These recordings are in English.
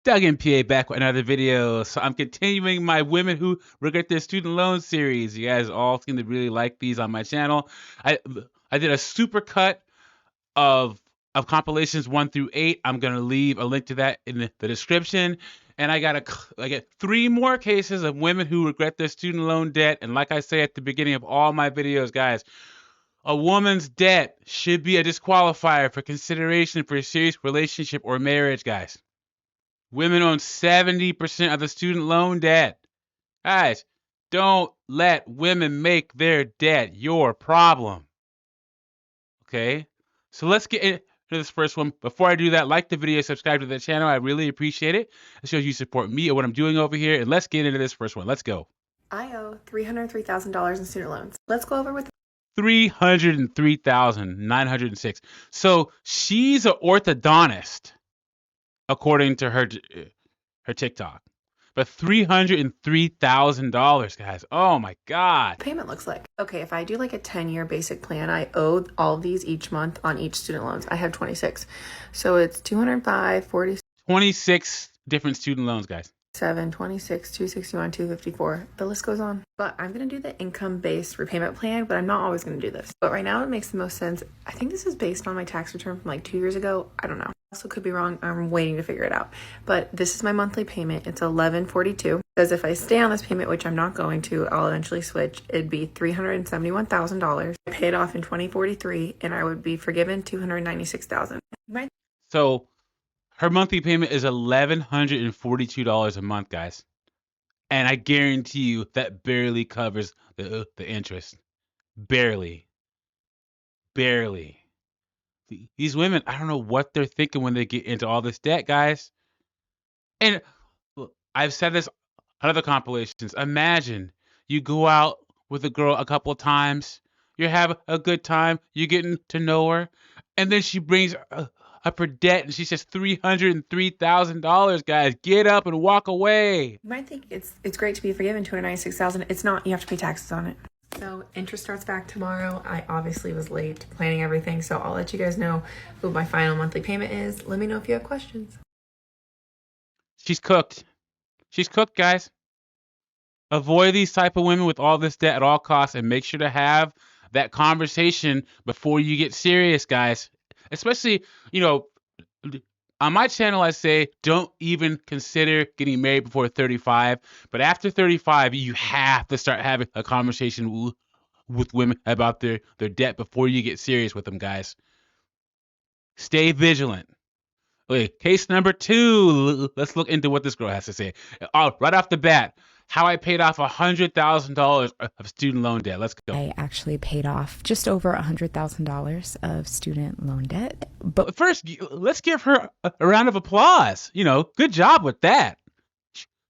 Doug MPA back with another video. So I'm continuing my Women Who Regret Their Student Loan series. You guys all seem to really like these on my channel. I did a super cut of compilations 1 through 8. I'm gonna leave a link to that in the description. And I got 3 more cases of women who regret their student loan debt. And like I say at the beginning of all my videos, guys, a woman's debt should be a disqualifier for consideration for a serious relationship or marriage, guys. Women own 70% of the student loan debt. Guys, don't let women make their debt your problem. Okay? So let's get into this first one. Before I do that, like the video, subscribe to the channel. I really appreciate it. It shows you support me and what I'm doing over here. And let's get into this first one. Let's go. I owe $303,000 in student loans. Let's go over with $303,906. So she's an orthodontist, according to her TikTok. But $303,000, guys. Oh my God. Payment looks like. Okay, if I do like a 10-year basic plan, I owe all of these each month on each student loans. I have 26. So it's 205, 40. 26 different student loans, guys. 7, 26, 261, 254. The list goes on. But I'm going to do the income-based repayment plan, but I'm not always going to do this. But right now it makes the most sense. I think this is based on my tax return from like 2 years ago. I don't know. Also could be wrong. I'm waiting to figure it out. But this is my monthly payment. It's $1142. Says if I stay on this payment, which I'm not going to, I'll eventually switch. It'd be $371,000. I paid off in 2043, and I would be forgiven $296,000. So her monthly payment is $1,142 a month, guys. And I guarantee you that barely covers the interest. Barely. Barely. These women, I don't know what they're thinking when they get into all this debt, guys. And I've said this on other compilations. Imagine you go out with a girl a couple of times, you have a good time, you're getting to know her, and then she brings up her debt and she says $303,000, guys. Get up and walk away. You might think it's great to be forgiven $296,000. It's not. You have to pay taxes on it. So interest starts back tomorrow. I obviously was late planning everything, so I'll let you guys know what my final monthly payment is. Let me know if you have questions. She's cooked. She's cooked, guys. Avoid these type of women with all this debt at all costs, and make sure to have that conversation before you get serious, guys. Especially, you know, on my channel, I say don't even consider getting married before 35. But after 35, you have to start having a conversation with women about their debt before you get serious with them, guys. Stay vigilant. Okay, case number 2. Let's look into what this girl has to say. Right off the bat, how I paid off $100,000 of student loan debt. Let's go. I actually paid off just over $100,000 of student loan debt. But first, let's give her a round of applause. You know, good job with that.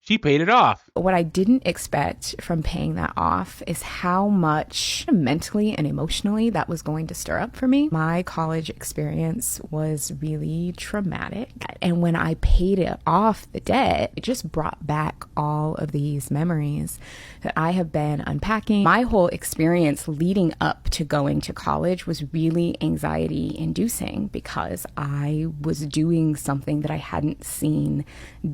She paid it off. What I didn't expect from paying that off is how much mentally and emotionally that was going to stir up for me. My college experience was really traumatic. And when I paid it off, the debt, it just brought back all of these memories that I have been unpacking. My whole experience leading up to going to college was really anxiety inducing because I was doing something that I hadn't seen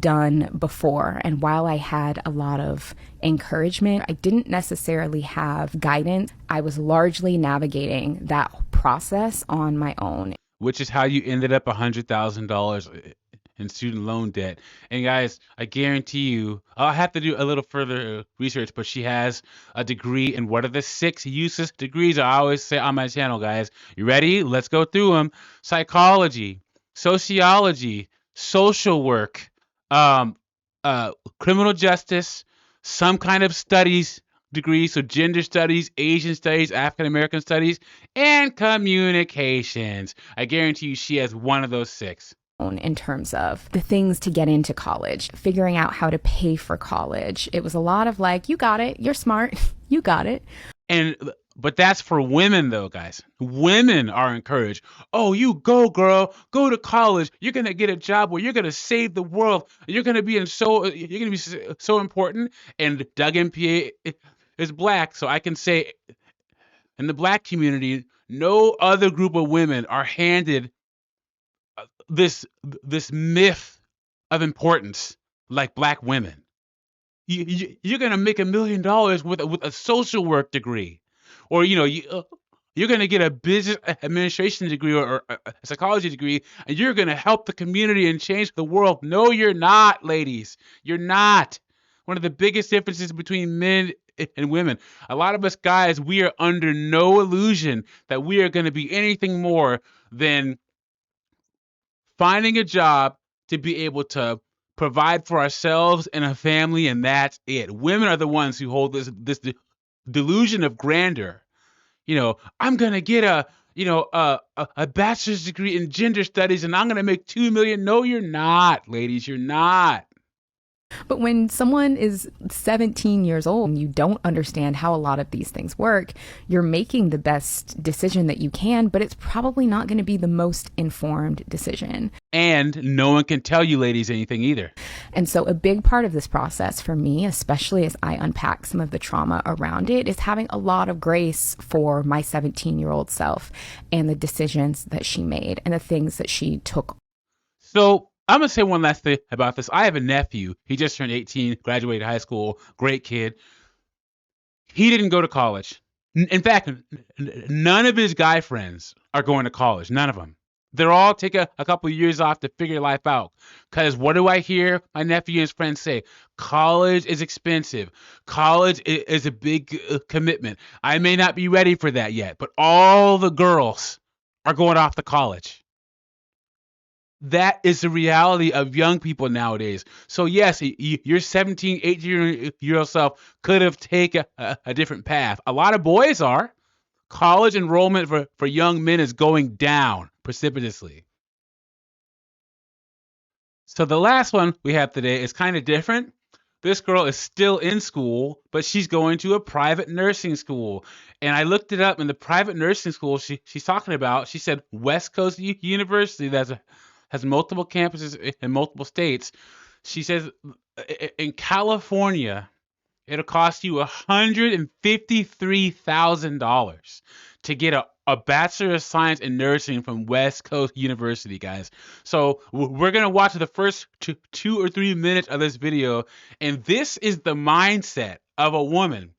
done before. And while I had a lot of encouragement, I didn't necessarily have guidance. I was largely navigating that process on my own. Which is how you ended up $100,000 in student loan debt. And guys, I guarantee you, I'll have to do a little further research, but she has a degree in what are the 6 useless degrees I always say on my channel, guys. You ready? Let's go through them. Psychology, sociology, social work, criminal justice, some kind of studies degree, so gender studies, Asian studies, African American studies, and communications. I guarantee you she has one of those 6. In terms of the things to get into college, figuring out how to pay for college. It was a lot of like, you got it, you're smart, you got it. But that's for women though, guys. Women are encouraged. Oh, you go, girl, go to college. You're gonna get a job where you're gonna save the world. You're gonna be so important. And Doug MPA is black, so I can say in the black community, no other group of women are handed this myth of importance like black women. You're gonna make $1 million with a social work degree, or you're gonna get a business administration degree or a psychology degree, and you're gonna help the community and change the world. No, you're not, ladies. You're not. One of the biggest differences between men and women. A lot of us guys, we are under no illusion that we are going to be anything more than finding a job to be able to provide for ourselves and a family, and that's it. Women are the ones who hold this delusion of grandeur. I'm gonna get a bachelor's degree in gender studies, and I'm gonna make 2 million. No, you're not, ladies. You're not. But when someone is 17 years old and you don't understand how a lot of these things work, you're making the best decision that you can, but it's probably not going to be the most informed decision. And no one can tell you ladies anything either. And so a big part of this process for me, especially as I unpack some of the trauma around it, is having a lot of grace for my 17-year-old self and the decisions that she made and the things that she took. So I'm going to say one last thing about this. I have a nephew. He just turned 18, graduated high school, great kid. He didn't go to college. In fact, none of his guy friends are going to college. None of them. They're all taking a couple of years off to figure life out. Because what do I hear my nephew and his friends say? College is expensive. College is a big commitment. I may not be ready for that yet, but all the girls are going off to college. That is the reality of young people nowadays. So yes, your 17, 18-year-old self could have taken a different path. A lot of boys are. College enrollment for young men is going down precipitously. So the last one we have today is kind of different. This girl is still in school, but she's going to a private nursing school. And I looked it up, and the private nursing school she's talking about, she said West Coast University, has multiple campuses in multiple states. She says in California, it'll cost you $153,000 to get a Bachelor of Science in Nursing from West Coast University, guys. So we're going to watch the first 2 or 3 minutes of this video, and this is the mindset of a woman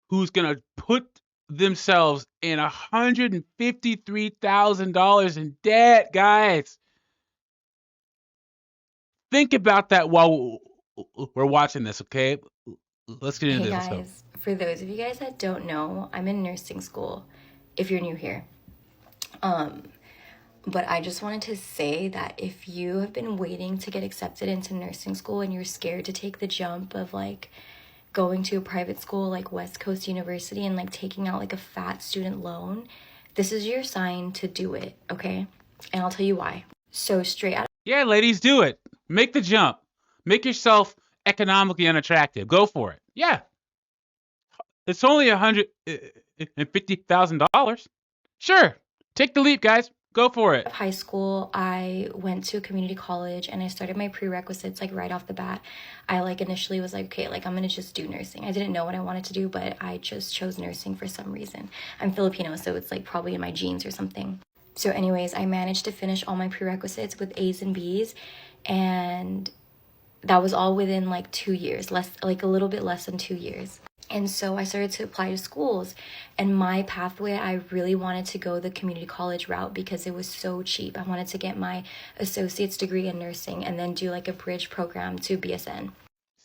who's going to put themselves in $153,000 in debt, guys. Think about that while we're watching this, okay? Let's get into Hey this. guys, for those of you guys that don't know, I'm in nursing school if you're new here. But I just wanted to say that if you have been waiting to get accepted into nursing school and you're scared to take the jump of like going to a private school like West Coast University and like taking out like a fat student loan, this is your sign to do it, okay? And I'll tell you why. So straight out. Yeah, ladies, do it. Make the jump. Make yourself economically unattractive. Go for it. Yeah. It's only $150,000. Sure. Take the leap, guys. Go for it. High school, I went to a community college and I started my prerequisites like right off the bat. I like initially was like, okay, like I'm gonna just do nursing. I didn't know what I wanted to do, but I just chose nursing for some reason. I'm Filipino, so it's like probably in my genes or something. So anyways, I managed to finish all my prerequisites with A's and B's, and that was all within like 2 years, like a little bit less than 2 years. And so I started to apply to schools, and my pathway, I really wanted to go the community college route because it was so cheap. I wanted to get my associate's degree in nursing and then do like a bridge program to BSN.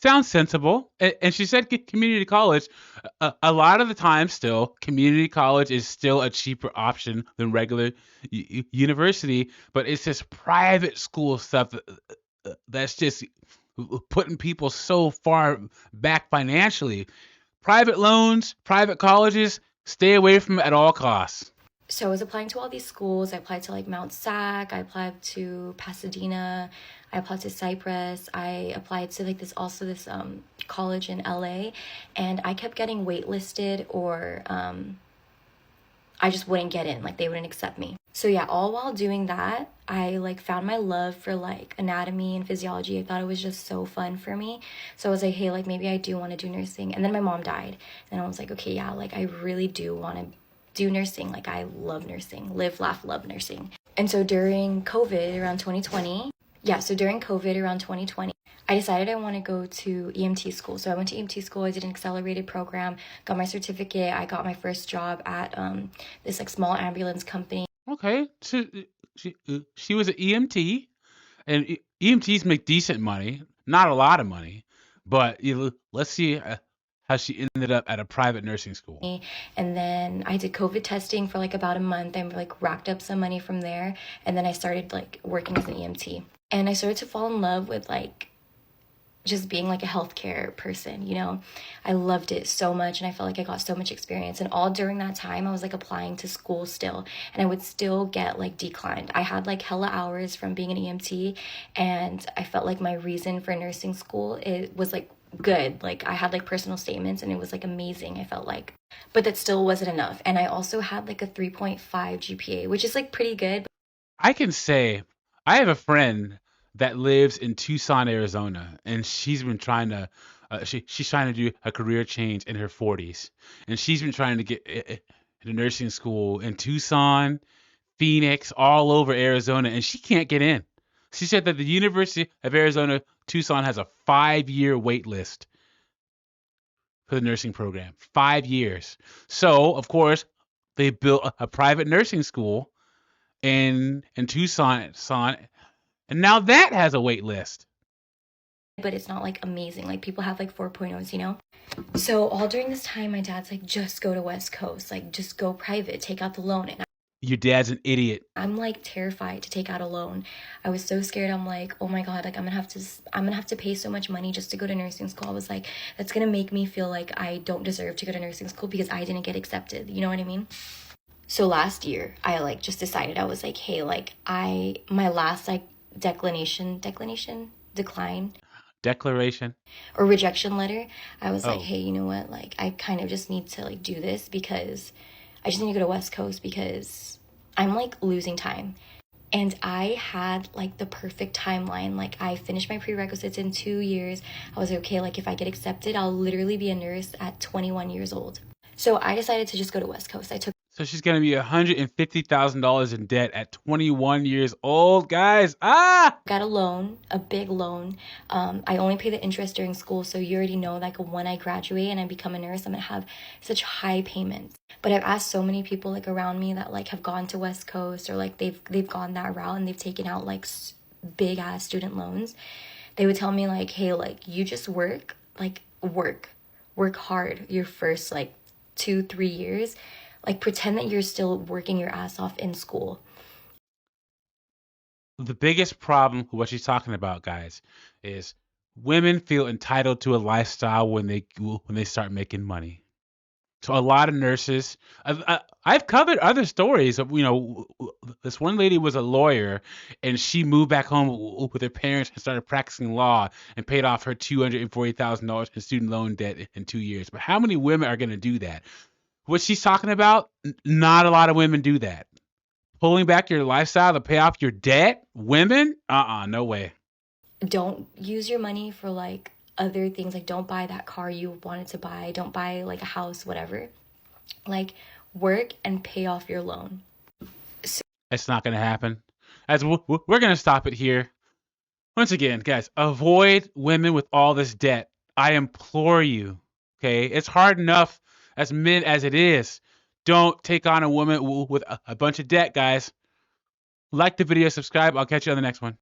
Sounds sensible. And she said community college. A lot of the time still, community college is still a cheaper option than regular university, but it's this private school stuff that's just putting people so far back financially. Private loans, private colleges, stay away from it at all costs. So I was applying to all these schools. I applied to like Mount Sac, I applied to Pasadena, I applied to Cypress, I applied to like this college in LA, and I kept getting waitlisted or I just wouldn't get in, like they wouldn't accept me. So yeah, all while doing that, I like found my love for like anatomy and physiology. I thought it was just so fun for me. So I was like, hey, like maybe I do want to do nursing. And then my mom died, and I was like, okay, yeah, like I really do want to do nursing. Like I love nursing, live, laugh, love nursing. And so during COVID around 2020, Yeah, so during COVID around 2020, I decided I want to go to EMT school. So I went to EMT school. I did an accelerated program, got my certificate. I got my first job at this like small ambulance company. Okay, she was an EMT, and EMTs make decent money, not a lot of money, but let's see how she ended up at a private nursing school. And then I did COVID testing for like about a month. I like racked up some money from there, and then I started like working as an EMT. And I started to fall in love with like just being like a healthcare person, you know. I loved it so much and I felt like I got so much experience. And all during that time, I was like applying to school still, and I would still get like declined. I had like hella hours from being an EMT, and I felt like my reason for nursing school, it was like good. Like I had like personal statements and it was like amazing, I felt like. But that still wasn't enough. And I also had like a 3.5 GPA, which is like pretty good. I can say I have a friend that lives in Tucson, Arizona, and she's been trying to she's trying to do a career change in her 40s, and she's been trying to get into nursing school in Tucson, Phoenix, all over Arizona, and she can't get in. She said that the University of Arizona Tucson has a 5-year wait list for the nursing program. 5 years. So, of course, they built a private nursing school in Tucson, and now that has a wait list. But it's not like amazing. Like people have like 4.0s, you know? So all during this time, my dad's like, just go to West Coast, like just go private, take out the loan. And Your dad's an idiot. I'm like terrified to take out a loan. I was so scared. I'm like, oh my God, like I'm gonna have to pay so much money just to go to nursing school. I was like, that's gonna make me feel like I don't deserve to go to nursing school because I didn't get accepted. You know what I mean? So last year, I like just decided, I was like, hey, like my last like decline Declaration. or rejection letter, I was like, Oh, hey, you know what? Like, I kind of just need to like do this because I just need to go to West Coast because I'm like losing time. And I had like the perfect timeline. Like, I finished my prerequisites in 2 years. I was like, okay, like if I get accepted, I'll literally be a nurse at 21 years old. So I decided to just go to West Coast. I took so she's gonna be $150,000 in debt at 21 years old, guys. Ah! got a loan, a big loan. I only pay the interest during school, so you already know like when I graduate and I become a nurse, I'm gonna have such high payments. But I've asked so many people like around me that like have gone to West Coast or like they've gone that route and they've taken out like big ass student loans. They would tell me like, hey, like you just work, like work hard your first like 2-3 years, like pretend that you're still working your ass off in school. The biggest problem with what she's talking about, guys, is women feel entitled to a lifestyle when they start making money. So a lot of nurses, I've covered other stories of, this one lady was a lawyer and she moved back home with her parents and started practicing law and paid off her $240,000 in student loan debt in 2 years. But how many women are going to do that? What she's talking about, not a lot of women do that. Pulling back your lifestyle to pay off your debt, women? No way. Don't use your money for like other things. Like don't buy that car you wanted to buy, don't buy like a house, whatever. Like work and pay off your loan. It's not going to happen. As we're going to stop it here. Once again, guys, avoid women with all this debt. I implore you. Okay, it's hard enough as men as it is. Don't take on a woman with a bunch of debt, guys. Like the video, subscribe. I'll catch you on the next one.